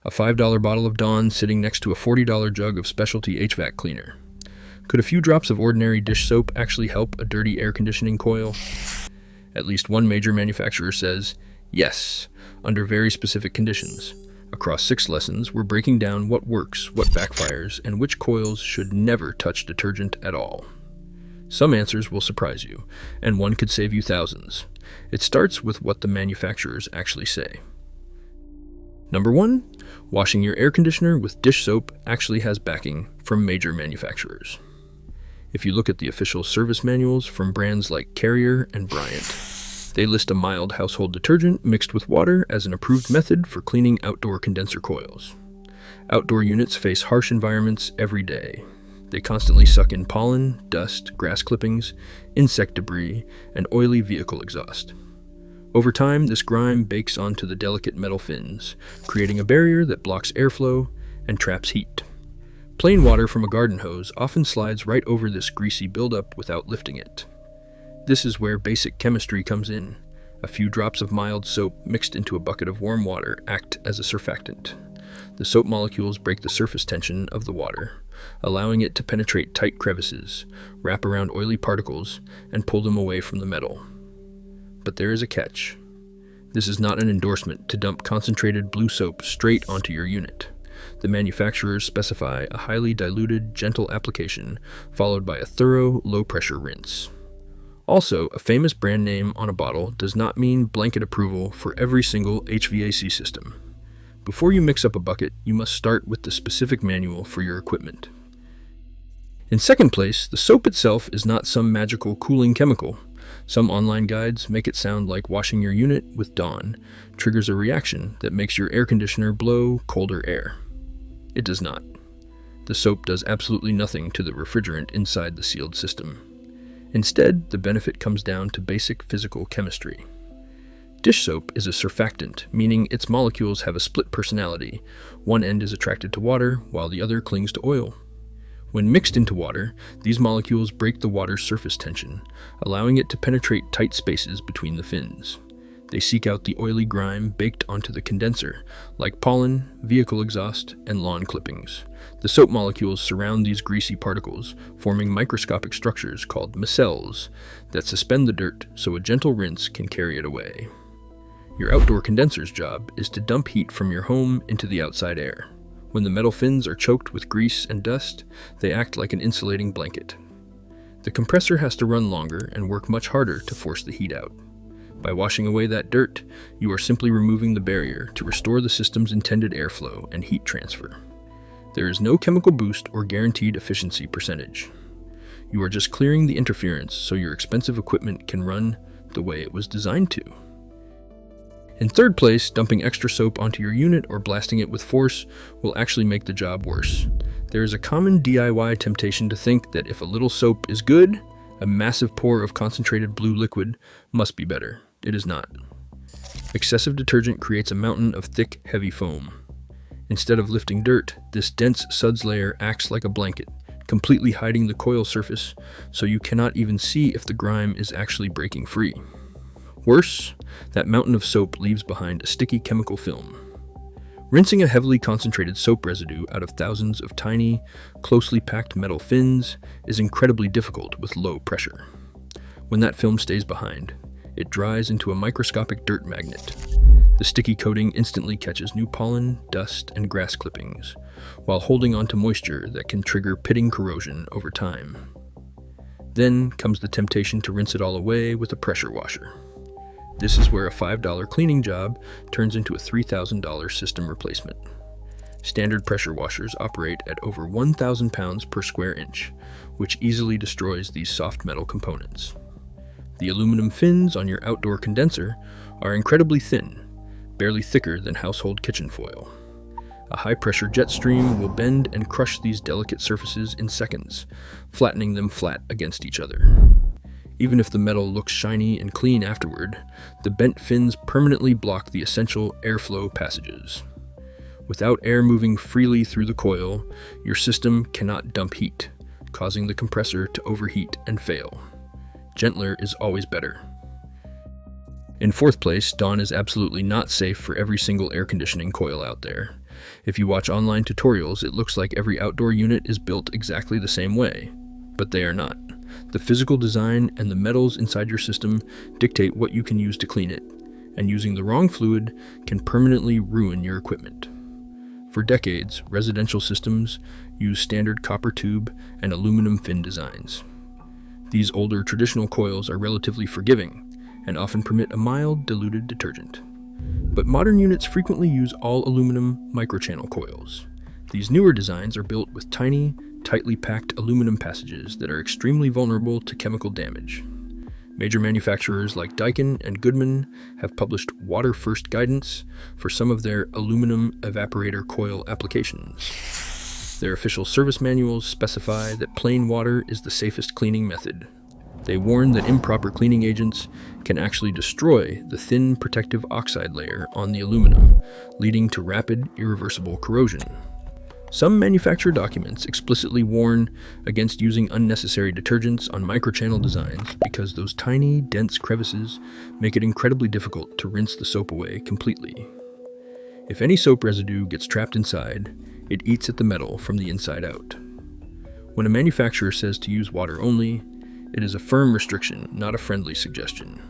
A $5 bottle of Dawn sitting next to a $40 jug of specialty HVAC cleaner. Could a few drops of ordinary dish soap actually help a dirty air conditioning coil? At least one major manufacturer says, yes, under very specific conditions. Across 6 lessons, we're breaking down what works, what backfires, and which coils should never touch detergent at all. Some answers will surprise you, and one could save you thousands. It starts with what the manufacturers actually say. Number 1, washing your air conditioner with dish soap actually has backing from major manufacturers. If you look at the official service manuals from brands like Carrier and Bryant, they list a mild household detergent mixed with water as an approved method for cleaning outdoor condenser coils. Outdoor units face harsh environments every day. They constantly suck in pollen, dust, grass clippings, insect debris, and oily vehicle exhaust. Over time, this grime bakes onto the delicate metal fins, creating a barrier that blocks airflow and traps heat. Plain water from a garden hose often slides right over this greasy buildup without lifting it. This is where basic chemistry comes in. A few drops of mild soap mixed into a bucket of warm water act as a surfactant. The soap molecules break the surface tension of the water, allowing it to penetrate tight crevices, wrap around oily particles, and pull them away from the metal. But there is a catch. This is not an endorsement to dump concentrated blue soap straight onto your unit. The manufacturers specify a highly diluted, gentle application, followed by a thorough, low-pressure rinse. Also, a famous brand name on a bottle does not mean blanket approval for every single HVAC system. Before you mix up a bucket, you must start with the specific manual for your equipment. In second place, the soap itself is not some magical cooling chemical. Some online guides make it sound like washing your unit with Dawn triggers a reaction that makes your air conditioner blow colder air. It does not. The soap does absolutely nothing to the refrigerant inside the sealed system. Instead, the benefit comes down to basic physical chemistry. Dish soap is a surfactant, meaning its molecules have a split personality. One end is attracted to water, while the other clings to oil. When mixed into water, these molecules break the water's surface tension, allowing it to penetrate tight spaces between the fins. They seek out the oily grime baked onto the condenser, like pollen, vehicle exhaust, and lawn clippings. The soap molecules surround these greasy particles, forming microscopic structures called micelles that suspend the dirt so a gentle rinse can carry it away. Your outdoor condenser's job is to dump heat from your home into the outside air. When the metal fins are choked with grease and dust, they act like an insulating blanket. The compressor has to run longer and work much harder to force the heat out. By washing away that dirt, you are simply removing the barrier to restore the system's intended airflow and heat transfer. There is no chemical boost or guaranteed efficiency percentage. You are just clearing the interference so your expensive equipment can run the way it was designed to. In third place, dumping extra soap onto your unit or blasting it with force will actually make the job worse. There is a common DIY temptation to think that if a little soap is good, a massive pour of concentrated blue liquid must be better. It is not. Excessive detergent creates a mountain of thick, heavy foam. Instead of lifting dirt, this dense suds layer acts like a blanket, completely hiding the coil surface so you cannot even see if the grime is actually breaking free. Worse, that mountain of soap leaves behind a sticky chemical film. Rinsing a heavily concentrated soap residue out of thousands of tiny, closely packed metal fins is incredibly difficult with low pressure. When that film stays behind, it dries into a microscopic dirt magnet. The sticky coating instantly catches new pollen, dust, and grass clippings, while holding onto moisture that can trigger pitting corrosion over time. Then comes the temptation to rinse it all away with a pressure washer. This is where a $5 cleaning job turns into a $3,000 system replacement. Standard pressure washers operate at over 1,000 pounds per square inch, which easily destroys these soft metal components. The aluminum fins on your outdoor condenser are incredibly thin, barely thicker than household kitchen foil. A high-pressure jet stream will bend and crush these delicate surfaces in seconds, flattening them flat against each other. Even if the metal looks shiny and clean afterward, the bent fins permanently block the essential airflow passages. Without air moving freely through the coil, your system cannot dump heat, causing the compressor to overheat and fail. Gentler is always better. In fourth place, Dawn is absolutely not safe for every single air conditioning coil out there. If you watch online tutorials, it looks like every outdoor unit is built exactly the same way, but they are not. The physical design and the metals inside your system dictate what you can use to clean it, and using the wrong fluid can permanently ruin your equipment. For decades, residential systems use standard copper tube and aluminum fin designs. These older traditional coils are relatively forgiving and often permit a mild diluted detergent. But modern units frequently use all aluminum microchannel coils. These newer designs are built with tiny, tightly packed aluminum passages that are extremely vulnerable to chemical damage. Major manufacturers like Daikin and Goodman have published water-first guidance for some of their aluminum evaporator coil applications. Their official service manuals specify that plain water is the safest cleaning method. They warn that improper cleaning agents can actually destroy the thin protective oxide layer on the aluminum, leading to rapid, irreversible corrosion. Some manufacturer documents explicitly warn against using unnecessary detergents on microchannel designs because those tiny, dense crevices make it incredibly difficult to rinse the soap away completely. If any soap residue gets trapped inside, it eats at the metal from the inside out. When a manufacturer says to use water only, it is a firm restriction, not a friendly suggestion.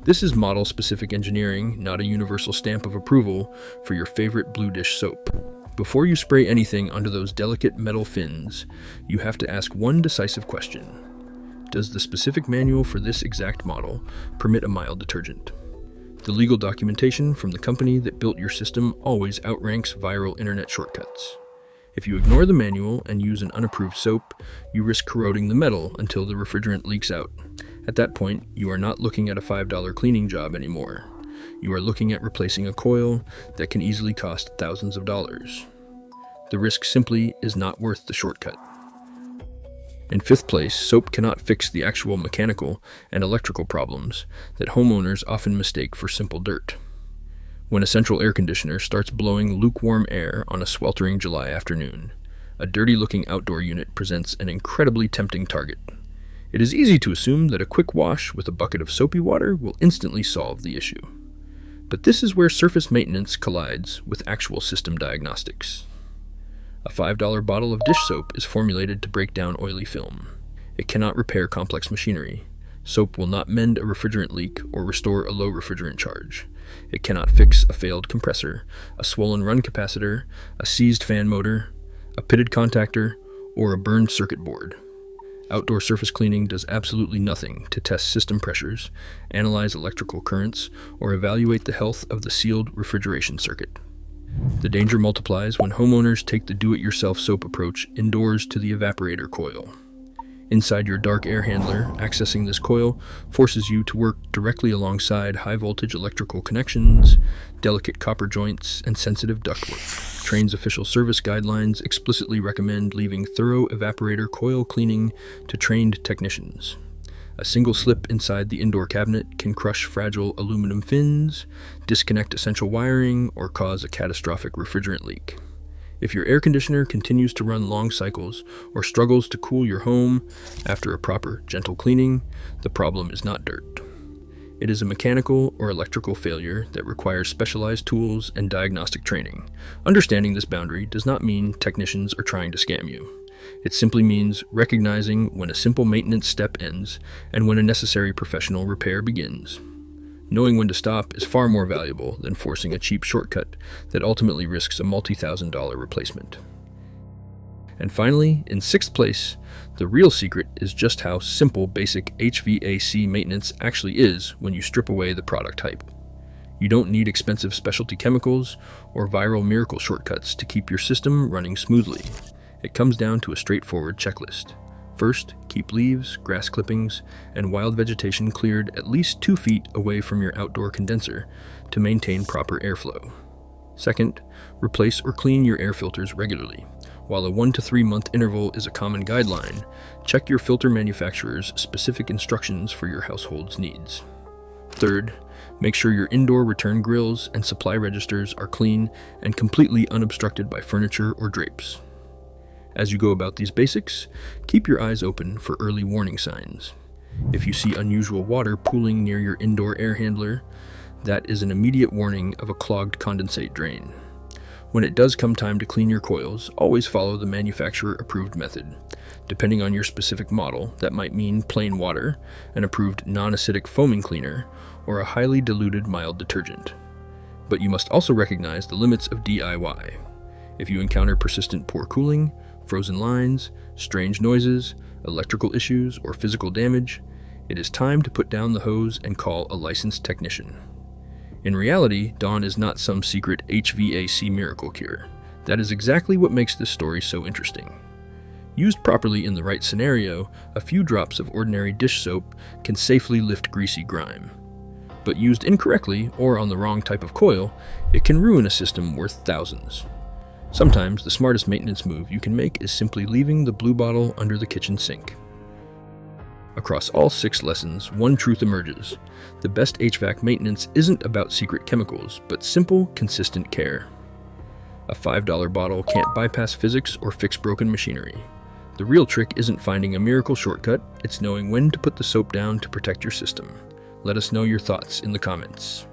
This is model-specific engineering, not a universal stamp of approval for your favorite blue dish soap. Before you spray anything onto those delicate metal fins, you have to ask one decisive question. Does the specific manual for this exact model permit a mild detergent? The legal documentation from the company that built your system always outranks viral internet shortcuts. If you ignore the manual and use an unapproved soap, you risk corroding the metal until the refrigerant leaks out. At that point, you are not looking at a $5 cleaning job anymore. You are looking at replacing a coil that can easily cost thousands of dollars. The risk simply is not worth the shortcut. In fifth place, soap cannot fix the actual mechanical and electrical problems that homeowners often mistake for simple dirt. When a central air conditioner starts blowing lukewarm air on a sweltering July afternoon, a dirty-looking outdoor unit presents an incredibly tempting target. It is easy to assume that a quick wash with a bucket of soapy water will instantly solve the issue. But this is where surface maintenance collides with actual system diagnostics. A $5 bottle of dish soap is formulated to break down oily film. It cannot repair complex machinery. Soap will not mend a refrigerant leak or restore a low refrigerant charge. It cannot fix a failed compressor, a swollen run capacitor, a seized fan motor, a pitted contactor, or a burned circuit board. Outdoor surface cleaning does absolutely nothing to test system pressures, analyze electrical currents, or evaluate the health of the sealed refrigeration circuit. The danger multiplies when homeowners take the do-it-yourself soap approach indoors to the evaporator coil. Inside your dark air handler, accessing this coil forces you to work directly alongside high-voltage electrical connections, delicate copper joints, and sensitive ductwork. Trane's official service guidelines explicitly recommend leaving thorough evaporator coil cleaning to trained technicians. A single slip inside the indoor cabinet can crush fragile aluminum fins, disconnect essential wiring, or cause a catastrophic refrigerant leak. If your air conditioner continues to run long cycles or struggles to cool your home after a proper, gentle cleaning, the problem is not dirt. It is a mechanical or electrical failure that requires specialized tools and diagnostic training. Understanding this boundary does not mean technicians are trying to scam you. It simply means recognizing when a simple maintenance step ends and when a necessary professional repair begins. Knowing when to stop is far more valuable than forcing a cheap shortcut that ultimately risks a multi-$1,000 replacement. And finally, in sixth place, the real secret is just how simple basic HVAC maintenance actually is when you strip away the product hype. You don't need expensive specialty chemicals or viral miracle shortcuts to keep your system running smoothly. It comes down to a straightforward checklist. First, keep leaves, grass clippings, and wild vegetation cleared at least 2 feet away from your outdoor condenser to maintain proper airflow. Second, replace or clean your air filters regularly. While a 1 to 3 month interval is a common guideline, check your filter manufacturer's specific instructions for your household's needs. Third, make sure your indoor return grills and supply registers are clean and completely unobstructed by furniture or drapes. As you go about these basics, keep your eyes open for early warning signs. If you see unusual water pooling near your indoor air handler, that is an immediate warning of a clogged condensate drain. When it does come time to clean your coils, always follow the manufacturer-approved method. Depending on your specific model, that might mean plain water, an approved non-acidic foaming cleaner, or a highly diluted mild detergent. But you must also recognize the limits of DIY. If you encounter persistent poor cooling, frozen lines, strange noises, electrical issues, or physical damage, it is time to put down the hose and call a licensed technician. In reality, Dawn is not some secret HVAC miracle cure. That is exactly what makes this story so interesting. Used properly in the right scenario, a few drops of ordinary dish soap can safely lift greasy grime. But used incorrectly, or on the wrong type of coil, it can ruin a system worth thousands. Sometimes the smartest maintenance move you can make is simply leaving the blue bottle under the kitchen sink. Across all 6 lessons, one truth emerges. The best HVAC maintenance isn't about secret chemicals, but simple, consistent care. A $5 bottle can't bypass physics or fix broken machinery. The real trick isn't finding a miracle shortcut, it's knowing when to put the soap down to protect your system. Let us know your thoughts in the comments.